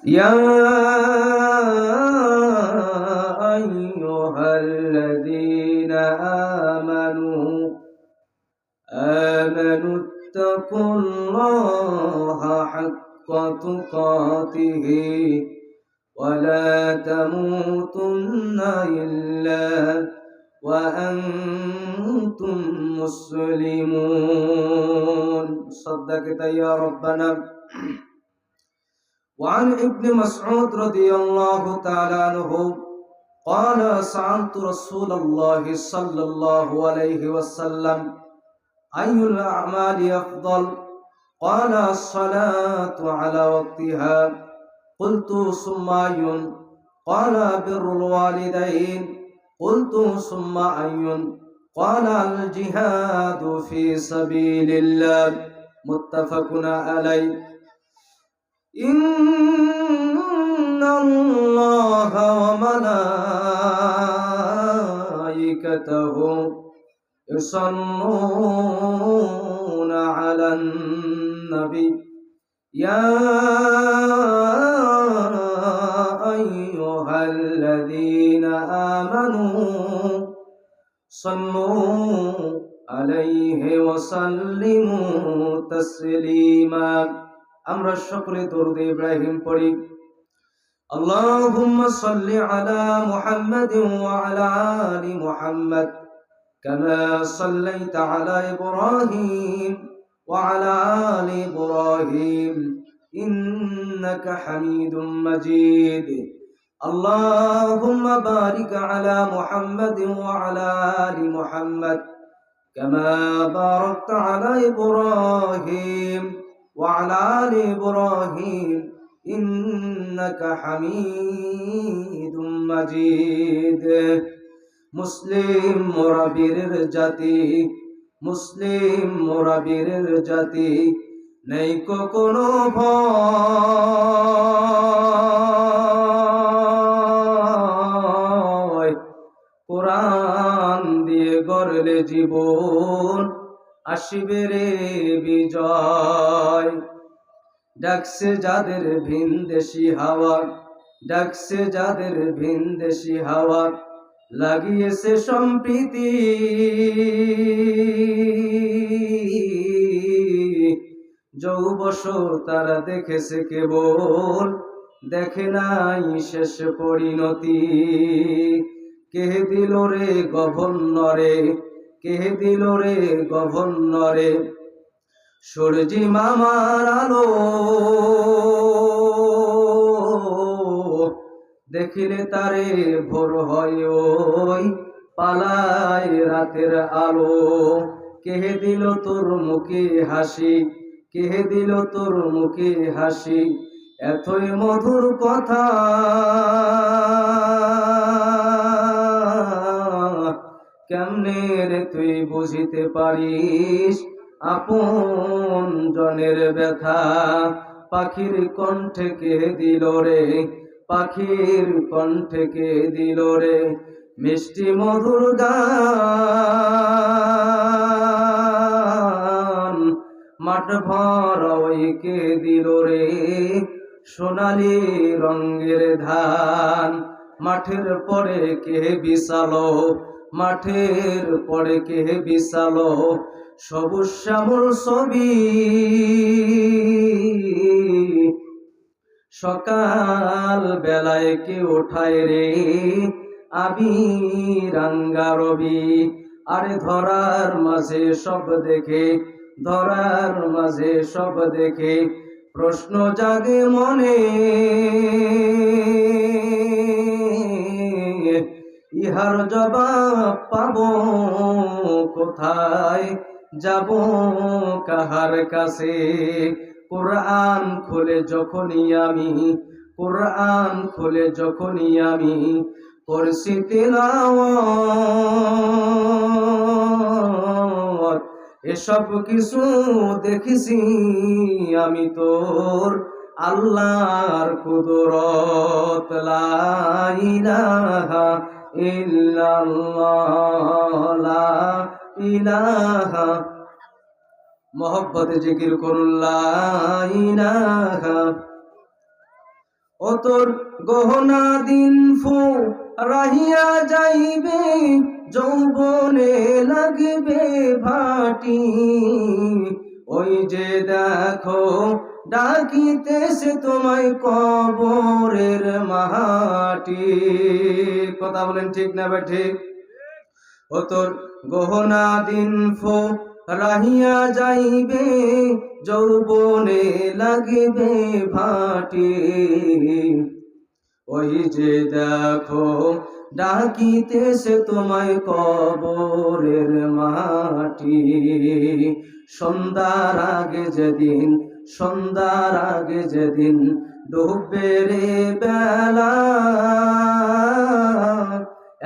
يا أيها الذين آمنوا اتقوا الله حق تقاته ولا تموتن إلا وأنتم مسلمون صدقت يا ربنا. وعن ابن مسعود رضي الله تعالى عنه قال سألت رسول الله صلى الله عليه وسلم أي الأعمال أفضل؟ قال الصلاة على وقتها. قلت ثم أي؟ قال بر الوالدين. قلت ثم أي؟ قال الجهاد في سبيل الله. متفق عليه. إن الله وملائكته يصلون على النبي يا أيها الذين آمنوا صلوا عليه وسلموا تسليما. আমরা সকলে দরুদ ইব্রাহিম পড়ি। اللهم صل على محمد وعلى آل محمد كما صليت على إبراهيم وعلى آل إبراهيم إنك حميد مجيد. اللهم بارك على محمد وعلى آل محمد كما باركت على إبراهيم وعلى آل إبراهيم إنك حميد مجيد. মুসলিম মোরাবিরের জাতি, মুসলিম মোরাবিরের জাতি, নেই কোনো ভয়। কোরআন দিয়ে গড়লে জীবন, আসিবে রে বিজয়। ডাকছে যাদের ভিনদেশি হাওয়া, ডাকছে যাদের ভিনদেশি হাওয়া, লাগিয়েছে সম্প্রীতি। যৌবশ তারা দেখেছে কেবল, দেখে নাই শেষ পরিণতি। কে দিল রে গভর্নরে, কে দিল রে গভর্নরে সূর্যি মামার আলো। দেখিলে তারে ভোর হয় ওই পালায় রাতের আলো। কে দিল তোর মুখে হাসি, কে দিল তোর মুখে হাসি, এতই মধুর কথা। কেমনে রে তুই বুঝিতে পারিস আপন জনের ব্যথা। পাখির কণ্ঠে কে দিল রে, পাখির কণ্ঠে কে দিল রে মিষ্টি মধুর গান। মাঠ ভরা ওই কে দিল রে সোনালি রঙের ধান। মাঠের পরে কে বিছালো, মাঠের পরে কে বিছালো সবুজ শ্যামল ছবি। সকাল বেলায় কে ওঠায় রে আবির রাঙ্গা রবি। আরে ধরার মাঝে সব দেখে, ধরার মাঝে সব দেখে প্রশ্ন জাগে মনে। ইহার জবাব পাবো কোথায়, যাব কাহার কাছে। কোরআন খুলে যখনই আমি, কোরআন খুলে যখনই আমি করছি তিলাওয়াত, এসব কিছু দেখেছি আমি তোর আল্লাহর কুদরত। লা ইলাহা ইল্লাল্লাহ, লা ইলাহা। মোহব্বতে জিকির করুন লা ইলাহা। ও তোর গহনা দিন ফু রাহিয়া যাইবে, যৌবনে লাগবে ভাটি। ওই যে দেখো ডাকিতেছে তোমায় কবরের মাটি। কথা বলেন ঠিক না ঠিক? ও তোর গহনা দিন ফো রাহিয়া যাইবে, যৌবনে লাগবে ভাটি। ওই যে দেখো ডাকিতেছে তোমায় কবরের মাটি। সন্ধ্যার আগে যেদিন, সন্ধ্যার আগে যেদিন ডুববে রে বেলা,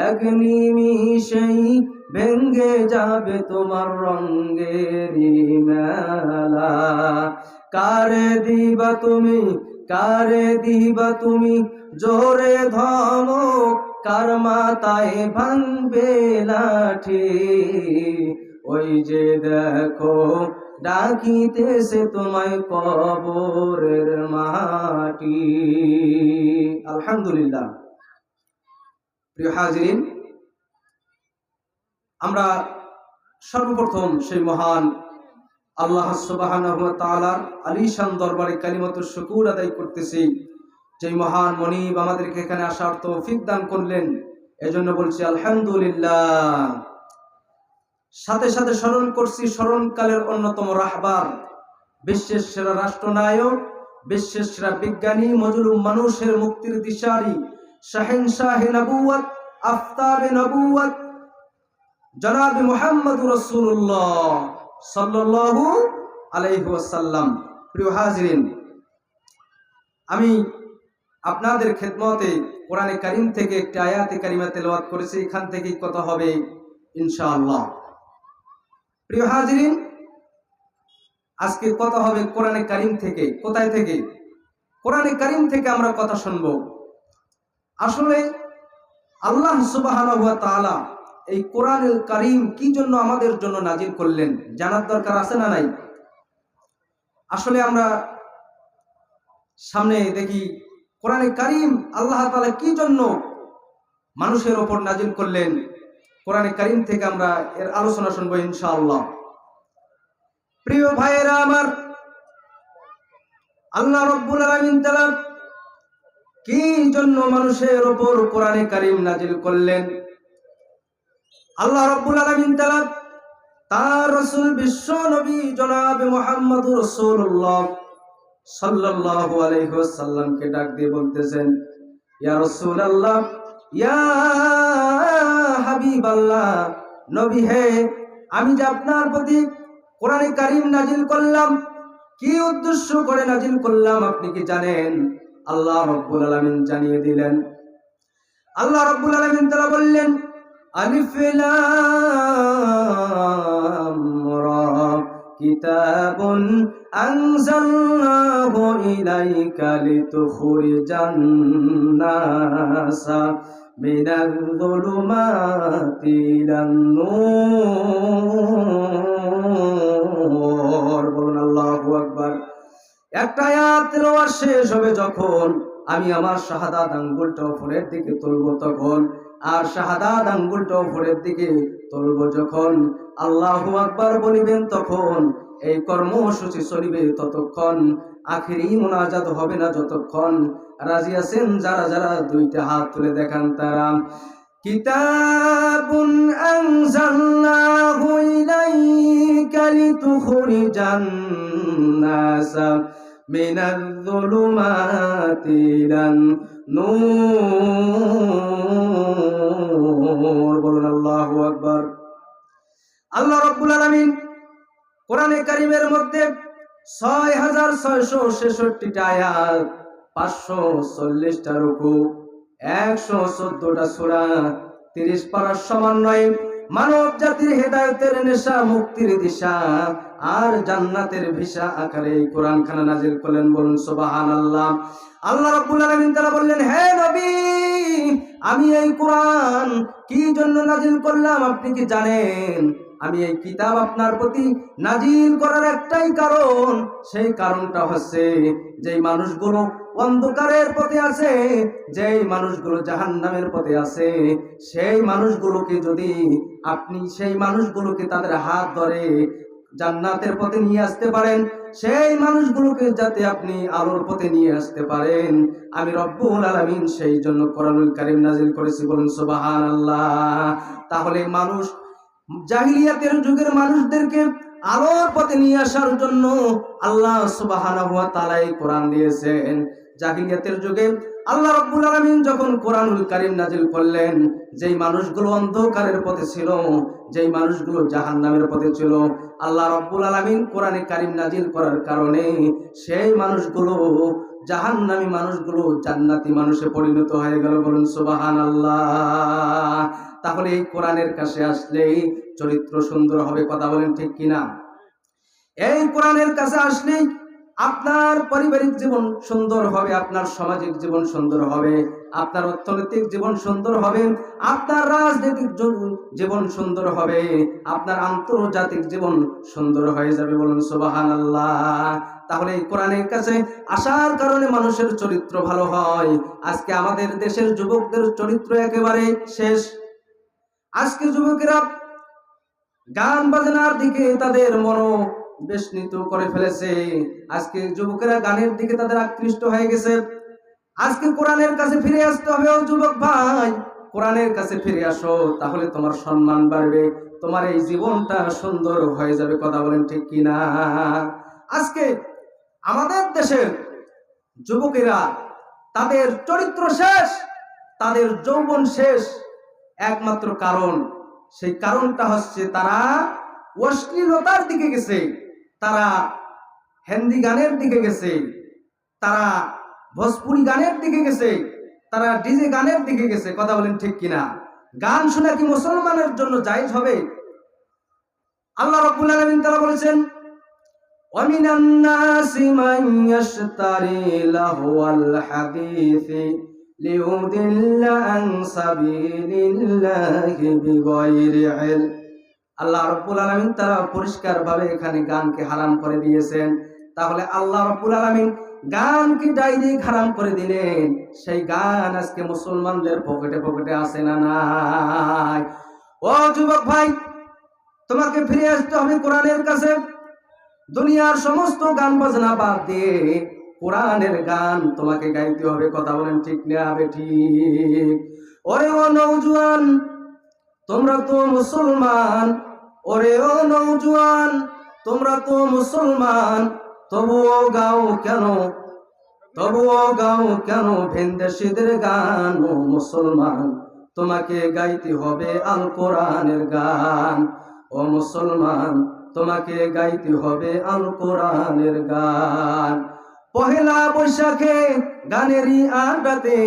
এক নিমিষেই ভেঙ্গে যাবে তোমার রঙ্গেরি মেলা। কারে দিবা তুমি, কারে দিবা তুমি জোরে ধমক, কার মাথায় ভাঙবে লাঠি। ওই যে দেখো ডাকিতেছে তোমায় কবরের মাটি। আলহামদুলিল্লাহ। প্রিয় হাজিরিন, আমরা সর্বপ্রথম সেই মহান আল্লাহ সুবহানাহু ওয়া তাআলার আলিশান দরবারে কালিমাতুশ শুকর আদায় করতেছি, যে মহান মনিব আমাদেরকে এখানে আসার তৌফিক দান করলেন, এজন্য বলছি আলহামদুলিল্লাহ। সাথে সাথে স্মরণ করছি স্মরণকালের অন্যতম রাহবার, বিশ্বের সেরা রাষ্ট্রনায়ক, বিশ্বের সেরা বিজ্ঞানী, মজলুম মানুষের মুক্তির দিশারি, শাহেনশাহে নবুয়ত, আফতাবে নবুয়ত, জনাব মুহাম্মদুর রাসূলুল্লাহ সাল্লাল্লাহু আলাইহি ওয়াসাল্লাম। প্রিয় হাজিরিন, আমি আপনাদের খেদমতে কোরআনে কারীম থেকে একটি আয়াতে কারিমা তেলাওয়াত করেছি, এখান থেকেই কথা হবে ইনশাআল্লাহ। প্রিয় হাজিরিন, আজকে কথা হবে কোরআনে কারীম থেকে। কোথায় থেকে? কোরআনে কারীম থেকে আমরা কথা শুনব। আসলে আল্লাহ সুবহানাহু ওয়া তাআলা এই কোরআনুল কারীম কি জন্য আমাদের জন্য নাজিল করলেন জানার দরকার আছে না নাই? আসলে আমরা সামনে দেখি কোরআনে কারীম আল্লাহ তাআলা কি জন্য মানুষের ওপর নাজিল করলেন। কোরআনে কারীম থেকে আমরা এর আলোচনা শুনবো ইনশাআল্লাহ। প্রিয় ভাইয়েরা আমার, আল্লাহ রাব্বুল আলামিন তাআলা কি জন্য মানুষের ওপর কোরআনে কারীম নাজিল করলেন? আল্লাহ রাব্বুল আলামিন তাআলা তার রাসূল বিশ্ব নবী জনাব মুহাম্মদুর রাসূলুল্লাহ সাল্লাল্লাহু আলাইহি ওয়াসাল্লামকে ডাক দিয়ে বলতেছেন, ইয়া রাসূলুল্লাহ, ইয়া হাবিবাল্লাহ, নবী হে, আমি যে আপনার প্রতি কোরআনে কারীম নাজিল করলাম, কি উদ্দেশ্য করে নাজিল করলাম আপনি কি জানেন? আল্লাহ রাব্বুল আলামিন জানিয়ে দিলেন। আল্লাহ রাব্বুল আলামিন তাআলা বললেন, আলিফ লাম রা কিতাবুন আনজালনাহু ইলাইকা লিতুখরিজান নাসা মিনাল যুলুমাতি ইলান নূর। বলুন আল্লাহু আকবার। একটা আয়াত তেলাওয়াত শেষ হবে যখন, আমি আমার শাহাদাত আঙ্গুলটা উপরের দিকে তুলব তখন, আর শাহাদাত আঙ্গুলটা উপরের দিকে তুলব যখন, আল্লাহু আকবার বলিবেন তখন, এই কর্মসূচি চলিবে ততক্ষণ, আখেরি মুনাজাত হবে না যতক্ষণ। রাজি আছেন যারা যারা দুইটা হাত তুলে দেখান তারা। কিতাবুন আনজালনাহু ইলাইকা লিতুখরিজান নাসা মিনাল যুলুমাতি ইলান নূর। বলুন আল্লাহু আকবার। আল্লাহ রাব্বুল আলামিন কোরআনে কারীমের মধ্যে 6666টা আয়াত, 540টা রুকু, 114টা সূরা, 30 পারার সমন্বয়ে মানব জাতির হেদায়েতের নেশা, মুক্তির দিশা আর জান্নাতের ভিসা আকারে এই কোরআন খানা নাজিল করলেন। বলুন সুবহানাল্লাহ। আল্লাহ রাব্বুল আলামিন তাআলা বললেন, হে নবী, আমি এই কোরআন কি জন্য নাজিল করলাম আপনি কি জানেন? আমি এই কিতাব আপনার প্রতি নাজিল করার একটাই কারণ, সেই কারণটা হচ্ছে যে মানুষগুলো অন্ধকারের পথে আছে, যেই মানুষগুলো জাহান্নামের পথে আছে, সেই মানুষগুলোকে যদি আপনি সেই মানুষগুলোকে তাদের হাত ধরে জান্নাতের পথে নিয়ে আসতে পারেন, সেই মানুষগুলোকে যাতে আপনি আলোর পথে নিয়ে আসতে পারেন, আমি রব্বুল আলামিন সেই জন্য কোরআনুল কারীম নাযিল করেছি। বলুন সুবহানাল্লাহ। তাহলে মানুষ জাহিলিয়াতের যুগের মানুষদেরকে আলোর পথে নিয়ে আসার জন্য আল্লাহ সুবহানাহু ওয়া তাআলা এই কোরআন দিয়েছেন। জাহিলিয়াতের যুগে আল্লাহ রাব্বুল আলামিন যখন কোরআনুল কারীম নাযিল করলেন, যেই মানুষগুলো অন্ধকারের পথে ছিল, যেই মানুষগুলো জাহান্নামের পথে ছিল, আল্লাহ রাব্বুল আলামিন কোরআনে কারীম নাযিল করার কারণে সেই মানুষগুলো জাহান্নামী মানুষগুলো জান্নাতি মানুষে পরিণত হয়ে গেল। বলুন সুবহানাল্লাহ। তাহলে এই কোরআনের কাছে আসলেই চরিত্র সুন্দর হবে। কথা বলেন ঠিক কিনা? এই কোরআনের কাছে আসলেই আপনার পারিবারিক জীবন সুন্দর হবে, আপনার সামাজিক জীবন সুন্দর হবে, আপনার অর্থনৈতিক জীবন সুন্দর হবে, আপনার রাজনৈতিক জীবন সুন্দর হবে, আপনার আন্তর্জাতিক জীবন সুন্দর হয়ে যাবে। বলুন সুবহানাল্লাহ। তাহলে এই কোরআনের কাছে আসার কারণে মানুষের চরিত্র ভালো হয়। আজকে আমাদের দেশের যুবকদের চরিত্র একেবারে শেষ। আজকে যুবকেরা গান বাজনার দিকে তাদের মনোবেশনিত করে ফেলেছে। আজকে যুবকেরা গানের দিকে তাদের আকৃষ্ট হয়ে গেছে। আজকে কোরআনের কাছে ফিরে আসতে হবে। ও যুবক ভাই, কোরআনের কাছে ফিরে আসো, তাহলে তোমার সম্মান বাড়বে, তোমার এই জীবনটা সুন্দর হয়ে যাবে। কথা বলেন ঠিক কিনা? আজকে আমাদের দেশের যুবকেরা তাদের চরিত্র শেষ, তাদের যৌবন শেষ। একমাত্র কারণ, সেই কারণটা হচ্ছে তারা অশ্লীলতার দিকে গেছে, তারা হিন্দি গানের দিকে গেছে, তারা ভোজপুরি গানের দিকে গেছে, তারা ডিজে গানের দিকে গেছে। কথা বলেন ঠিক কিনা? গান শোনা কি মুসলমানের জন্য জায়েজ হবে? আল্লাহ রাব্বুল আলামিন তাআলা বলেছেন, وَمِنَ النَّاسِ مَن يَشْتَرِي لَهْوَ الْحَدِيثِ لِيُضِلَّ عَن سَبِيلِ اللَّهِ بِغَيْرِ عِلْمٍ। আল্লাহ রাব্বুল আলামিন তারা পরিষ্কারভাবে এখানে গানকে হারাম করে দিয়েছেন। তাহলে আল্লাহ রাব্বুল আলামিন গানকে ডাইরেক্ট হারাম করে দিলেন, সেই গান আজকে মুসলমানদের পকেটে পকেটে আছে না নাই? ও যুবক ভাই, তোমাকে ফিরে আসতে হবে কোরআনের কাছে। দুনিয়ার সমস্ত গান বাজনা বাদ দিয়ে কোরআনের গান তোমাকে গাইতে হবে। কথা বলেন ঠিক না বেঠিক? ওরে ও নওজোয়ান, তোমরা তো মুসলমান। ওরে ও নওজোয়ান, তোমরা তো মুসলমান, তবুও গাও কেন, তবুও গাও কেন ভিনদেশীদের গান? ও মুসলমান, তোমাকে গাইতে হবে আল কোরআনের গান। ও মুসলমান, তোমাকে গাইতে হবে আল কোরআনের গান। পহেলা বৈশাখে গানেরই আড্ডাতে,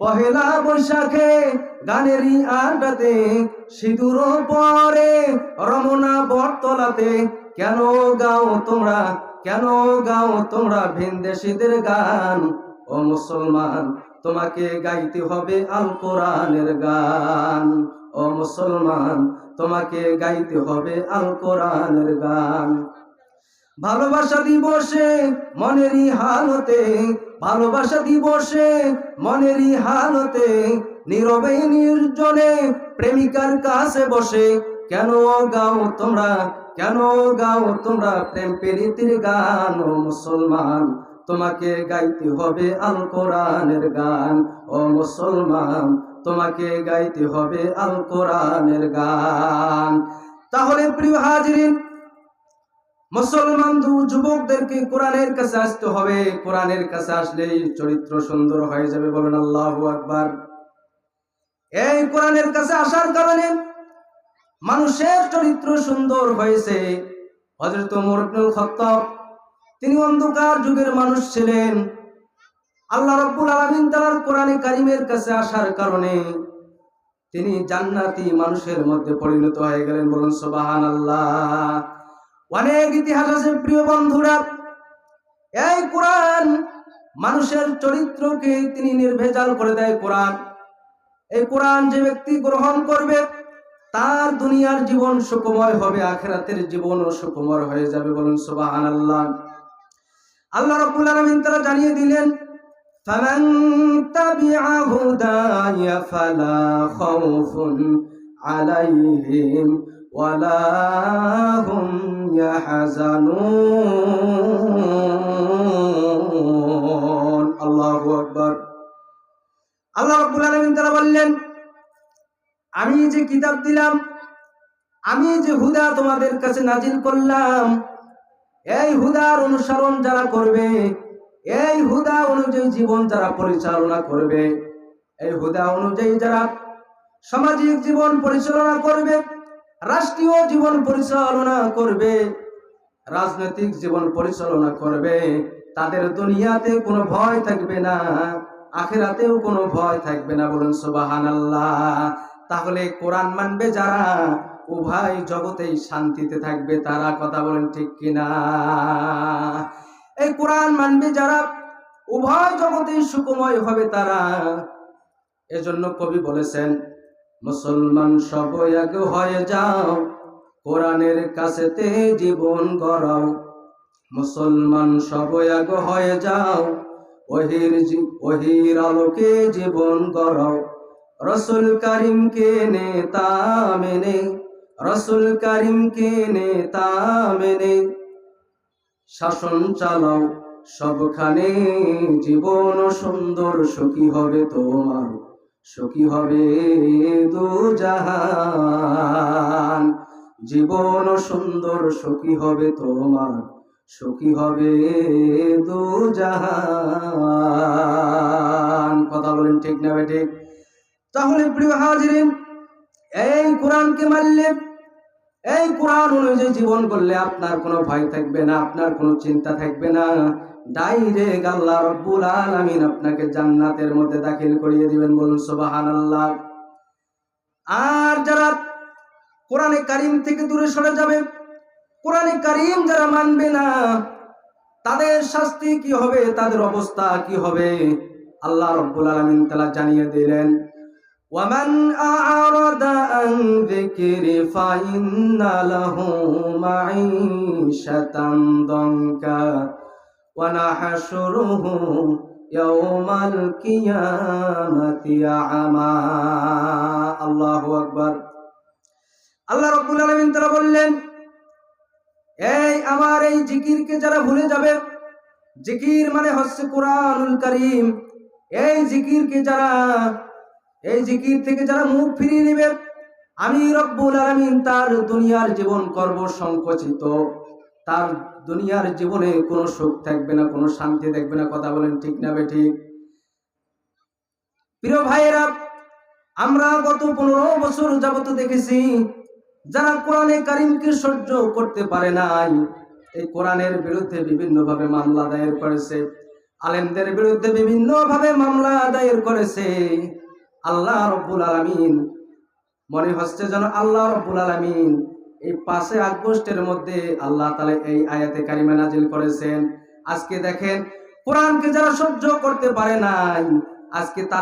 পহেলা বৈশাখে গানেরই আড্ডাতে, সিঁদুর পরে রমনা বটতলাতে, কেন গাও তোমরা, কেন গাও তোমরা ভিনদেশীদের গান? ও মুসলমান, তোমাকে গাইতে হবে আল কোরআনের গান। ও মুসলমান, তোমাকে গাইতে হবে আল কোরআনের গান। ভালোবাসা দিবসে মনেরই হালতে, ভালোবাসা দিবসে মনেরই হালতে, নীরবে নির্জনে প্রেমিকার কাছে বসে, কেন গাও তোমরা, কেন গাও তোমরা প্রেম প্রীতির গান? ও মুসলমান, তোমাকে গাইতে হবে আল কোরআনের গান। ও মুসলমান, তোমাকে গাইতে হবে আল কোরআনের গান। তাহলে প্রিয় হাজিরিন, মুসলমান যুবকদেরকে কোরআনের কাছে আসতে হবে। কোরআনের কাছে আসলেই চরিত্র সুন্দর হয়ে যাবে। বলেন আল্লাহু আকবার। এই কোরআনের কাছে আসার কারণে মানুষের চরিত্র সুন্দর হয়েছে। হযরত ওমর ইবনুল খাত্তাব, তিনি অন্ধকার যুগের মানুষ ছিলেন। আল্লাহ রাব্বুল আলামিন তাআলার কোরআনে কারীমের কাছে আসার কারণে তিনি জান্নাতি মানুষের মধ্যে পরিণত হয়ে গেলেন। বলুন সুবহানাল্লাহ। অনেক ইতিহাস আছে প্রিয় বন্ধুরা। এই কোরআন মানুষের চরিত্রকে তিনি নির্ভেজাল করে দেয়। কোরআন, এই কোরআন যে ব্যক্তি গ্রহণ করবে তার দুনিয়ার জীবন সুখময় হবে, আখিরাতের জীবনও সুখময় হয়ে যাবে। বলুন সুবহানাল্লাহ। আল্লাহ রাব্বুল আলামিন তাআলা জানিয়ে দিলেন, فمن تبع هداي فلا خوف عليهم ولا هم يحزنون আল্লাহু আকবার। আল্লাহ রাব্বুল আলামিন তারা বললেন, আমি যে কিতাব দিলাম, আমি যে হুদা তোমাদের কাছে নাজিল করলাম, এই হুদার অনুসরণ যারা করবে, এই হুদা অনুযায়ী জীবন যারা পরিচালনা করবে, এই হুদা অনুযায়ী যারা সামাজিক জীবন পরিচালনা করবে, রাষ্ট্রীয় জীবন পরিচালনা করবে, রাজনৈতিক জীবন পরিচালনা করবে, তাদের দুনিয়াতে কোনো ভয় থাকবে না, আখিরাতেও কোনো ভয় থাকবে না। বলুন সুবহানাল্লাহ। তাহলে কোরআন মানবে যারা, উভয় জগতেই শান্তিতে থাকবে তারা। কথা বলেন ঠিক কিনা? এই কোরআন মানবে যারা, উভয় জগতেই সুখময় হবে তারা। এজন্য কবি বলেছেন, মুসলমান সব এক হয়ে যাও, কোরআনের কাছেতে জীবন গড়াও। মুসলমান সব এক হয়ে যাও, ওহির আলোকে জীবন গড়াও। রসুল করিমকে নেতা মেনে, রসুল করিমকে নেতা মেনে শাসন চালাও সবখানে। জীবন সুন্দর সুখী হবে তোমার, সুখী হবে দুজাহান। জীবন সুন্দর সুখী হবে তোমার, সুখী হবে দুজাহান। কথা বলেন ঠিক না ঠিক? তাহলে প্রিয় হাজিরিন, এই কোরআনকে মানলে, এই কোরআন অনুযায়ী জীবন করলে আপনার কোনো ভয় থাকবে না, আপনার কোনো চিন্তা থাকবে না। ডাইরেক্ট আল্লাহ রাব্বুল আলামিন আপনাকে জান্নাতের মধ্যে দাখিল করিয়ে দিবেন। বলুন সুবহানাল্লাহ। আর যারা কোরআনে কারীম থেকে দূরে সরে যাবে, কোরআনে কারীম যারা মানবে না, তাদের শাস্তি কি হবে, তাদের অবস্থা কি হবে, আল্লাহ রাব্বুল আলামিন তাআলা জানিয়ে দিলেন। ومن أعرض عن ذكري فإن له معيشة ضنكا ونحشره يوم القيامة أعمى। আল্লাহু আকবার। আল্লাহ রাব্বুল আলামিন তারা বললেন, এই আমার এই জিকিরকে যারা ভুলে যাবে, জিকির মানে হচ্ছে কোরআনুল কারীম, এই জিকিরকে যারা, এই জিকির থেকে যারা মুখ ফিরিয়ে নেবে, আমি রব্বুল আলামিন তার দুনিয়ার জীবন করব সংকুচিত। তার দুনিয়ার জীবনে কোনো সুখ থাকবে না, কোনো শান্তি থাকবে না। কথা বলেন ঠিক না বেঠিক? প্রিয় ভাইয়েরা, আমরা গত 15 বছর যাবত দেখেছি যারা কোরআনে কারীমকে সহ্য করতে পারে নাই, এই কোরআনের বিরুদ্ধে বিভিন্নভাবে মামলা দায়ের করেছে, আলেমদের বিরুদ্ধে বিভিন্নভাবে মামলা দায়ের করেছে। আল্লাহ রাব্বুল আলামিন, মনে হচ্ছে যেন আল্লাহ রাব্বুল আলামিন এই 5 আগস্টের মধ্যে আল্লাহ তাআলা এই আয়াতে কারিমা নাজিল করেছেন। আজকে দেখেন, কোরআনকে যারা সহ্য করতে পারে নাই, আজকে তার